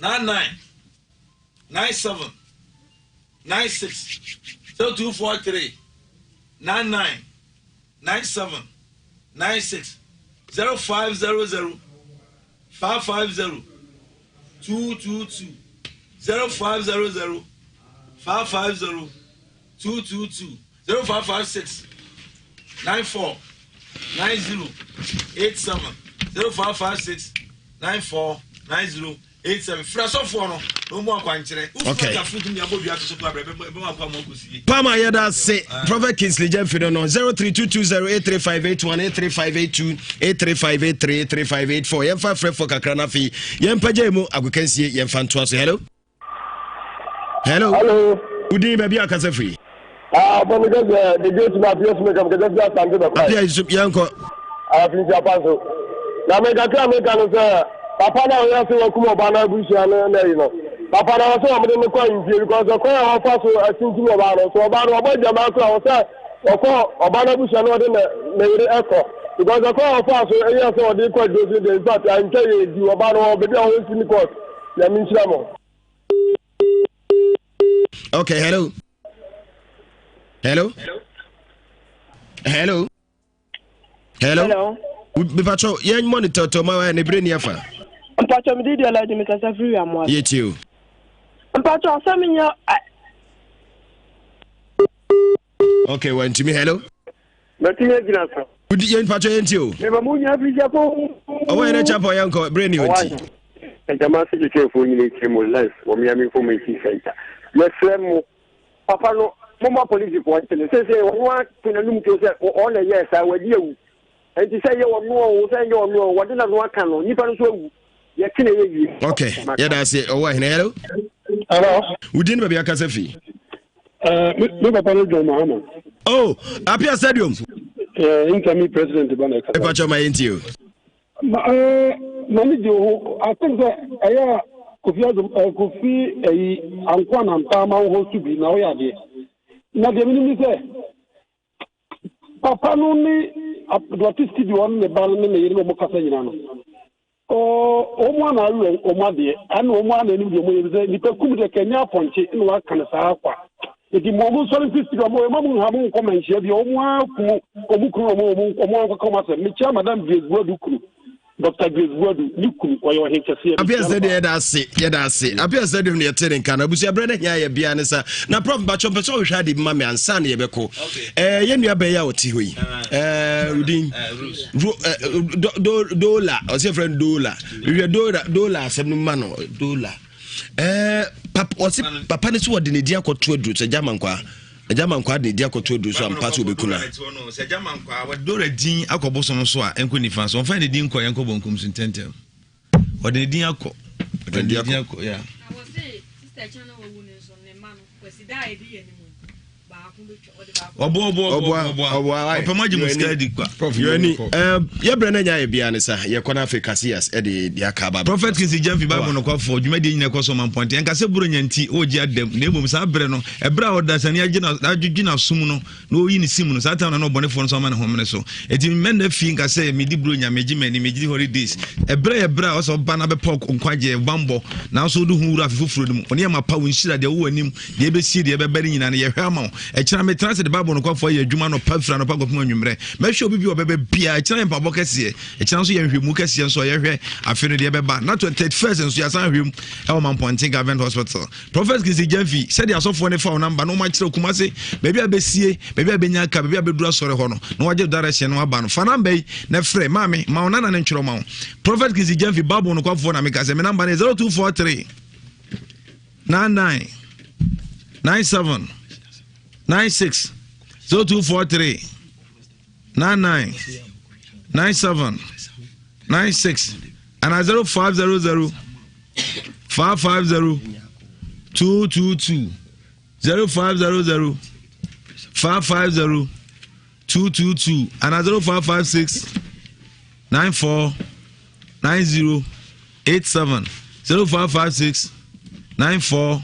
99 97 96 0243 99 97 96 0500 550 222 0500 550 222 0556 94 90 87 0556 94 90 87. Frasofoɔ no mo akwankyerɛ. Okay. Pama Pama yada say Prophet Kingsley Jemfido no 0322083581 83582 83583 Yemfa frɛ for kakra na fi. Yempa gye mu agokansie yemfa ntoa so. Hello. Hello. Udin baby akasa free. But because the gate my place make am because just stand the price. Apia Yusuf yanko. Finish Japan so. Na me ka no say papa na we say okumo ba na bushia na you know. Papa na so am dey me kwa nje because the kwa ho fa so asinti oba no so oba no oba jama so o say oba na bushia no dey na yire eko because the kwa ho fa so eya so dey kwa dozi dey start and tell you di oba no be dey o sini court. Ya min chira mo. Okay, hello. Hello. Hello. Hello. Hello. Bipacho, yen monitor to my ne brain yafa. Mpacho mi di ala di mi kasa free amwa. Yetiu. Mpacho asaminya. Okay, one to me. Hello. Betime gina so. Udi yen pacho yen tio. Me ba mu nya free japo. Owo yen chapo yanko brain yoti. Jama se je fo ni ke mo life wo mi ami fo mo ci center. Yes mo papa no mo police ko ntene se wo tinanum to se o na yes a wadi ewu. Enti say you no say you no what na no aka no nipa no so ewu ye kine ye yi. Okay, yeah that's it. Oh hello. Hello. Udin baby akasa fi. Me papa no John Mahama. Oh, Apia Stadium. Incoming president Banaka. Pacho my intio. Mani jo I think that aya Kofi ankwa na mpama ho su bi na o ya de. Na de mi say papa no ni adwati studio on ne ba no ne yiri mo kasa nyina no o mo na awu o mo de ana o mo ana ni mo yiri ni pe kum de kenya ponche ni wa kan sa akwa edi mo mo so ni studio mo mo ha mo ko manhia bi o mo aku o mu kru o mo ko ma se me chia madam Grace Kru Dr. Grace Wadu Nikum or your HSC. Apia said yedase. Apia said you near telling can abusia brother here ye bia ne sa. Na prof bacho peso we hwa de mama ansa ne yebeko. Ye nua be ya oti hoyi. Udin. Dola, o say friend Dola. We Dola asem no ma no Dola. Papa ne so de ne dia akoto aduru se German kwa. German kwa de dia akoto aduru so ampa so bekuna. Se German kwa we Dola din akoboso no so a enko ni fan so on fa ne din kwa enko bonkum so tentem. O de din akọ. De din akọ ya. I was say sister channel wo ne so ne ma no kwesi dai di ye ni mu. Opamaji muskadi kwa prof yoni ye brana nya ye bia ne sa ye kona Africa CS e de dia kaba prophet Kingsley Jemfi Bible no kwa for dwumadi nyina kwa so man point enka se buro nyanti oji adem na emom sa bre no ebra odasani agina sum no na oyi ni sim no sa ta na obone fo no so ma ne homene so eti men na fi nka se medi buro nya meji mani meji holidays ebra o so ba na be pok nkwaje bambo na so do hu wura afufuro dum oni ma pa wonshira de wo anim de be sie de be bari nyina ne ye hwa ma e kira me transit the Bible no kwa for ye adwuma no pa fra no pa gopum anwumre me hwe obi bi obebe bia e kira mpa bokese e kira so ye hwemu kese so ye hwe afi no de be ba na to 31st so ya san hwem e wo man Ponting Government Hospital prophet Kingsley Jemfi said the asofo ne fa number no ma kira kumase bebi abesie bebi abenya ka bebi abedura sore ho no na waje direction no aba no fa number na frɛ mame ma ona na ne ntwero ma prophet Kingsley Jemfi Bible no kwa for na me ka se me number ne 0243 99 97 96 0243 99 97 96 and 0500 550 222 0500 550 222 and 0556 94 90 87 0556 94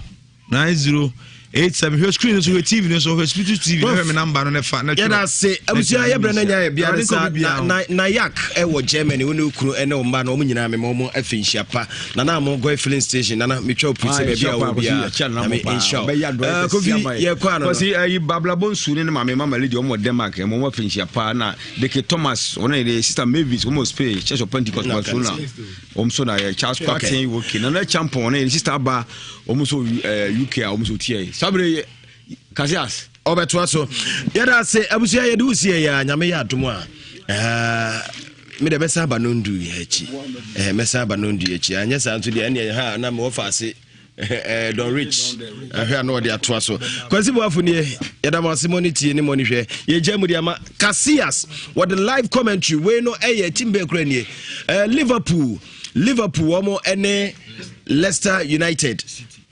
90 87 hwɛ screen so hwɛ TV no so hwɛ Spirit TV hwɛ me number no nefa na yɛda se abusua yɛbrɛ na nya bia ne sa na yak ɛwɔ Germany wo ne okuru ɛne wo mba na ɔmo nyinaa me mo afi nhia pa na mo go filling station na metwa opuse be bia wo bia na me insha kofi ye kwa no because ayi babla bonsu ne ma me mama lady ɔmo Denmark mo afi nhia pa na Deke Thomas one the sister Mavis ɔmo Spain Church of Pentecost Barcelona ɔmo so na Charles Parkin working na champion ne sister ba ɔmo so UK ɔmo so tie sabre Kasias obeto so yɛda se abusua yɛde usie ya nyame yɛ adom a me de besa ba no ndu achi mesa ba no ndu achi anya sa nto de ene ha na me wofa ase don rich hwɛ na ɔde ato so kwasi boafo ne yɛda ma se monity ne moni hwɛ yɛgya mu de ama Kasias what the live commentary we no timbe kura nie Liverpool omo ene Leicester United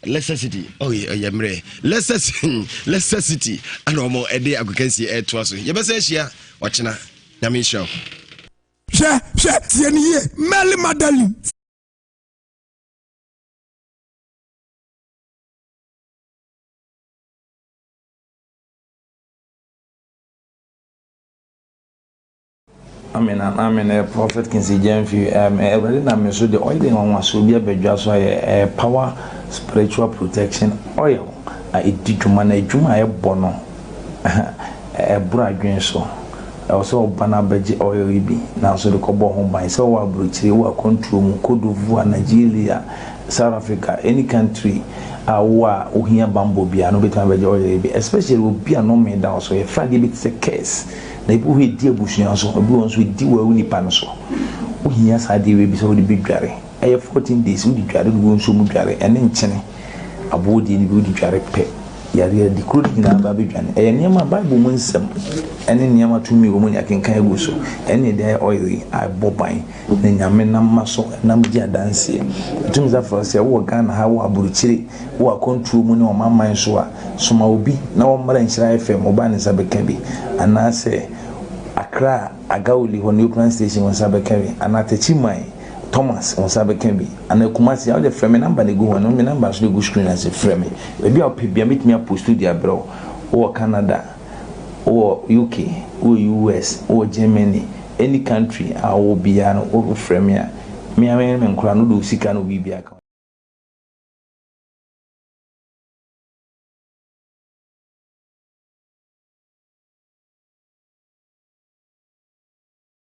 Leicester City. Oh yeah, mre. Leicester City. Ano mo ede agokansi to aso. Ye bese hia ochina. Nyame show. She tieniye Meli Madali. Amen. Prophet Kinsi Jemfi. Every na me so the oil thing on was so be abedwa so power spiritual protection oil. It did to manage my bono. Bra adwen so. Also bana beji oil bi. Na so the kobo home by so wa bruchiri wa control mu Cote d'Ivoire, Nigeria, South Africa, any country. Wa ohia bambo bia no betima beji oil bi. Especially obi no me down so e Friday bit say case. Na ibu we di abusuan so obi won so di wa nipa no so ohia sade we bi so di bidware 14 days we di dware do won so mu dware ene nkyene abodi ni bi di dware pe yare di kro di na ba bidwane niam bible mu nsem ene niam tumi wo mu nya kenkan egu so ene de oil a boban na nyame na maso na mdi adanse tumi za for se wo Ghana ha wo aburuchire wo control mu ne o mamman so a soma obi na wo mara nhyira FM oba ne sabeka bi anase Accra Agauli ho Nuclear Station won sabeka bi anatechi mai Thomas on sabeka bi anakumasi how the frame number they go on me number so go screen as a frame e bi opebia meet me post studio bro or Canada or UK or US or Germany any country I will be an over frame me nkura no do sika no bibia